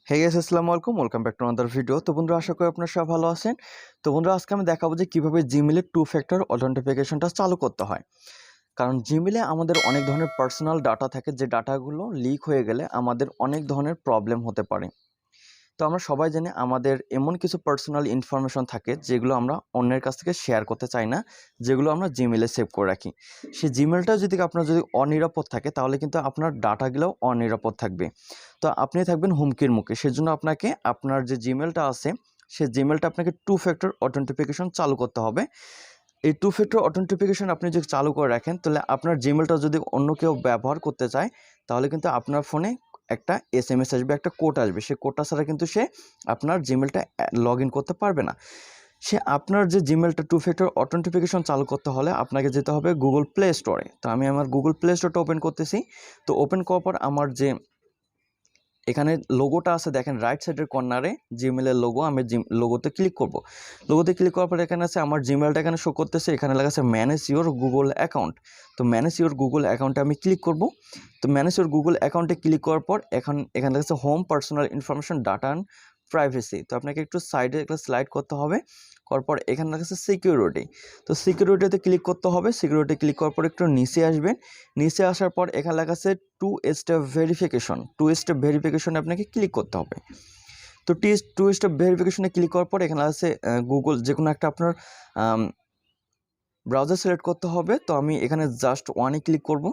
Hey guys, আসসালামু আলাইকুম, welcome back to another video. তো বন্ধুরা, আশা করি আপনারা সব ভালো আছেন। তো বন্ধুরা, আজকে আমি দেখাবো যে কীভাবে জিমেলে টু ফ্যাক্টর অথেন্টিফিকেশনটা চালু করতে হয়। কারণ জিমেলে আমাদের অনেক ধরনের পার্সোনাল ডাটা থাকে, যে ডাটাগুলো লিক হয়ে গেলে আমাদের অনেক ধরনের প্রবলেম হতে পারে। তো আমরা সবাই জানি আমাদের এমন কিছু পার্সোনাল ইনফরমেশন থাকে যেগুলো আমরা অন্যের কাছ থেকে শেয়ার করতে চাই না, যেগুলো আমরা জিমেলে সেভ করে রাখি। সেই জিমেলটা যদি আপনার যদি অনিরাপদ থাকে, তাহলে কিন্তু আপনার ডাটাগুলোও অনিরাপদ থাকবে। তো আপনি থাকবেন হুমকির মুখে। সেজন্য আপনাকে আপনার যে জিমেলটা আছে, সেই জিমেলটা আপনাকে টু ফ্যাক্টর অথেন্টিফিকেশন চালু করতে হবে। এই টু ফ্যাক্টর অথেন্টিফিকেশন আপনি যদি চালু করে রাখেন, তাহলে আপনার জিমেলটা যদি অন্য কেউ ব্যবহার করতে চায়, তাহলে কিন্তু আপনার ফোনে একটা এসএমএস আসবে, একটা কোড আসবে। সেই কোডটা ছাড়া কিন্তু সে আপনার জিমেলটা লগ ইন করতে পারবে না। সে আপনার যে জিমেলটা টু ফ্যাক্টর অথেন্টিফিকেশন চালু করতে হলে আপনাকে যেতে হবে গুগল প্লে স্টোরে। তো আমি আমার গুগল প্লে স্টোরটা ওপেন করতেছি। তো ওপেন করার পর আমার যে এখানে লোগোটা আছে দেখেন, রাইট সাইডের কর্নারে জিমেলের লোগো, আমি লোগোতে ক্লিক করব। লোগোতে ক্লিক করার পর এখানে আছে আমার জিমেলটা এখানে শো করতেছে। এখানে লেখা আছে ম্যানেজ ইউর গুগল অ্যাকাউন্ট। তো ম্যানেজ ইউর গুগল অ্যাকাউন্টে আমি ক্লিক করব। তো ম্যানেজ ইউর গুগল অ্যাকাউন্টে ক্লিক করার পর এখানে লেখা আছে home personal information data and privacy. তো আপনাকে একটু সাইডে একটা স্লাইড করতে হবে। করার পর এখানে লেখা আছে সিকিউরিটি। তো সিকিউরিটিতে ক্লিক করতে হবে। সিকিউরিটি ক্লিক করার পর একটু নিচে আসবেন। নিচে আসার পর এখানে লেখা আছে two step verification. Two step ভেরিফিকেশনে আপনাকে ক্লিক করতে হবে। তো টু স্টেপ ভেরিফিকেশনে ক্লিক করার পর এখানে আছে গুগল, যে কোনো একটা আপনার ব্রাউজার সিলেক্ট করতে হবে। তো আমি এখানে জাস্ট ওয়ানে ক্লিক করব।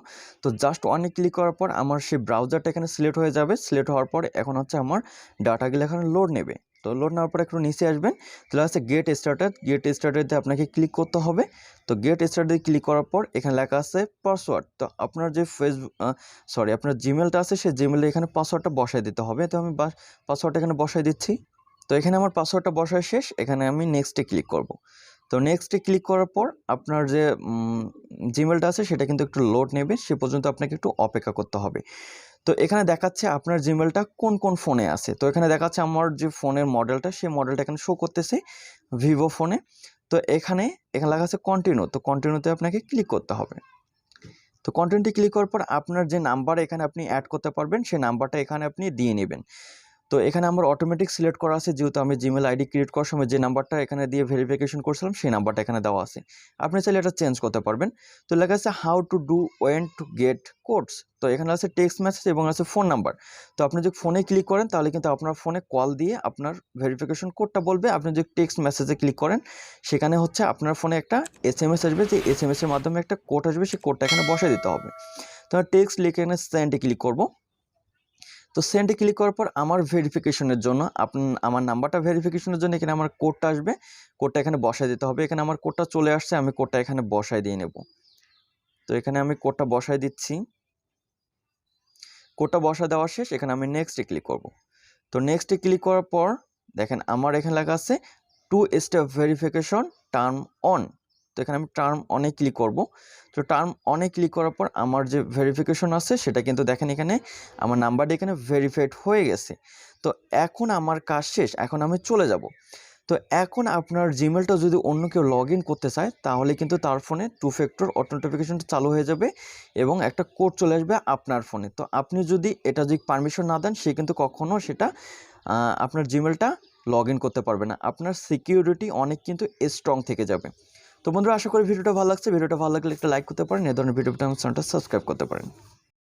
তো জাস্ট ওয়ানে ক্লিক করার পর আমার সেই ব্রাউজারটা এখানে সিলেক্ট হয়ে যাবে। সিলেক্ট হওয়ার পর এখন হচ্ছে আমার ডাটাগুলো এখানে লোড নেবে। তো লোড নেওয়ার পর একটু নিচে আসবেন। তাহলে আছে গেট স্টার্টেড। গেট স্টার্টেডে আপনাকে ক্লিক করতে হবে। তো গেট স্টার্টেডে ক্লিক করার পর এখানে লেখা আছে পাসওয়ার্ড। তো আপনার যে আপনার জিমেলটা আছে, সেই জিমেলে এখানে পাসওয়ার্ডটা বসাই দিতে হবে। তো আমি পাসওয়ার্ডটা এখানে বসাই দিচ্ছি। তো এখানে আমার পাসওয়ার্ডটা বসায় শেষ। এখানে আমি নেক্সটে ক্লিক করব। তো নেক্সটে ক্লিক করার পর আপনার যে জিমেলটা আছে সেটা কিন্তু একটু লোড নেবে, সে পর্যন্ত আপনাকে একটু অপেক্ষা করতে হবে। তো এখানে দেখাচ্ছে আপনার জিমেলটা কোন কোন ফোনে আছে। তো এখানে দেখাচ্ছে আমার যে ফোনের মডেলটা, সেই মডেলটা এখানে শো করতেছে ভিভো ফোনে। তো এখানে লেখা আছে কন্টিনিউ। তো কন্টিনিউতে আপনাকে ক্লিক করতে হবে। তো কন্টিনিউতে ক্লিক করার পর আপনার যে নাম্বার এখানে আপনি অ্যাড করতে পারবেন, সেই নাম্বারটা এখানে আপনি দিয়ে নেবেন। তো এখানে আমার অটোমেটিক সিলেক্ট করা আছে, যেহেতু আমি জিমেল আইডি ক্রিয়েট করার সময় যে নাম্বারটা এখানে দিয়ে ভেরিফিকেশন করছিলাম, সেই নাম্বারটা এখানে দেওয়া আছে। আপনি চাইলে এটা চেঞ্জ করতে পারবেন। তো লেখা আছে how to do went to get codes. তো এখানে আছে টেক্সট মেসেজ এবং আছে ফোন নাম্বার। তো আপনি যদি ফোনে ক্লিক করেন, তাহলে কিন্তু আপনার ফোনে কল দিয়ে আপনার ভেরিফিকেশন কোডটা বলবে। আপনি যদি টেক্সট মেসেজে ক্লিক করেন, সেখানে হচ্ছে আপনার ফোনে একটা এসএমএস আসবে, যে এসএমএসের মাধ্যমে একটা কোড আসবে, সেই কোডটা এখানে বসে দিতে হবে। তো আমি টেক্সট লিখে এখানে সেন্ডে ক্লিক করব। তো সেন্ডে ক্লিক করার পর আমার ভেরিফিকেশনের জন্য আমার নাম্বারটা ভেরিফিকেশনের জন্য এখানে আমার কোডটা আসবে। কোডটা এখানে বসায় দিতে হবে। এখানে আমার কোডটা চলে আসছে, আমি কোডটা এখানে বসায় দিয়ে নেব। তো এখানে আমি কোডটা বসায় দিচ্ছি। কোডটা বসায় দেওয়া শেষ। এখানে আমি নেক্সটে ক্লিক করব। তো নেক্সটে ক্লিক করার পর দেখেন আমার এখানে লেখা আছে two step verification turn on. তো এখানে আমি টার্ম অনে ক্লিক করব। তো টার্ম অনে ক্লিক করার পর আমার যে ভেরিফিকেশন আছে সেটা কিন্তু দেখেন এখানে আমার নাম্বারটা এখানে ভেরিফাইড হয়ে গেছে। তো এখন আমার কাজ শেষ, এখন আমি চলে যাব। তো এখন আপনার জিমেলটা যদি অন্য কেউ লগ ইন করতে চায়, তাহলে কিন্তু তার ফোনে টু ফ্যাক্টর অথেন্টিফিকেশনটা চালু হয়ে যাবে এবং একটা কোড চলে আসবে আপনার ফোনে। তো আপনি যদি এটা যদি পারমিশন না দেন, সে কিন্তু কখনও সেটা আপনার জিমেলটা লগ ইন করতে পারবে না। আপনার সিকিউরিটি অনেক কিন্তু স্ট্রং থেকে যাবে। তো বন্ধুরা, আশা করি ভিডিওটা ভালো লাগছে। ভিডিওটা ভালো লাগলে একটা লাইক করতে পারেন। এই ধরনের ভিডিওটা আমার চ্যানেলটা সাবস্ক্রাইব করতে পারেন।